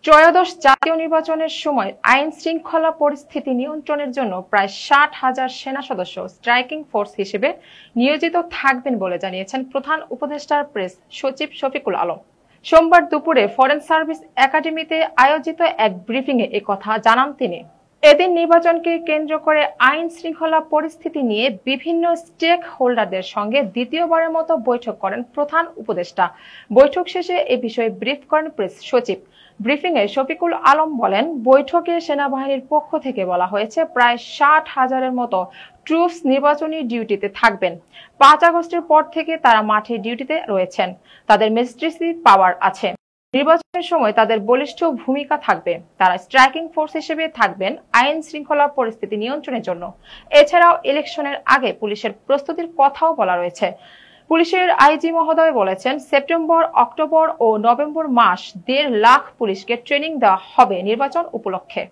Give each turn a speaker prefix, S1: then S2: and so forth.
S1: ত্রয়োদশ জাতীয় নির্বাচনের সময় আইন শৃঙ্খলা পরিস্থিতি নিয়ন্ত্রণের জন্য প্রায় 60,000 সেনা সদস্য স্ট্রাইকিং ফোর্স হিসেবে নিয়োজিত থাকবেন বলে জানিয়েছেন প্রধান উপদেষ্টার প্রেস সচিব শফিকুল আলম। সোমবার দুপুরে ফরেন সার্ভিস একাডেমিতে আয়োজিত এক ব্রিফিংয়ে একথা জানান তিনি। এদিন নির্বাচনকে কেন্দ্র করে আইন শৃঙ্খলা পরিস্থিতি নিয়ে বিভিন্ন স্টেক হোল্ডারদের সঙ্গে দ্বিতীয়বারের মতো বৈঠক করেন প্রধান উপদেষ্টা। বৈঠক শেষে এ বিষয়ে ব্রিফ করেন প্রেস সচিব। ব্রিফিংয়ে শফিকুল আলম বলেন, বৈঠকে সেনাবাহিনীর পক্ষ থেকে বলা হয়েছে প্রায় 60,000-এর মতো ট্রুপস নির্বাচনী ডিউটিতে থাকবেন। 5 আগস্টের পর থেকে তারা মাঠে ডিউটিতে রয়েছেন। তাদের ম্যাজিস্ট্রেসি পাওয়ার আছে। নির্বাচনের সময় তাদের বলিষ্ঠ ভূমিকা থাকবে। তারা স্ট্রাইকিং ফোর্স হিসেবে থাকবেন আইন শৃঙ্খলা পরিস্থিতি নিয়ন্ত্রণের জন্য। এছাড়াও ইলেকশনের আগে পুলিশের প্রস্তুতির কথাও বলা রয়েছে। পুলিশের আইজি মহোদয় বলেছেন, সেপ্টেম্বর, অক্টোবর ও নভেম্বর মাস 1.5 লাখ পুলিশকে ট্রেনিং দেওয়া হবে নির্বাচন উপলক্ষে।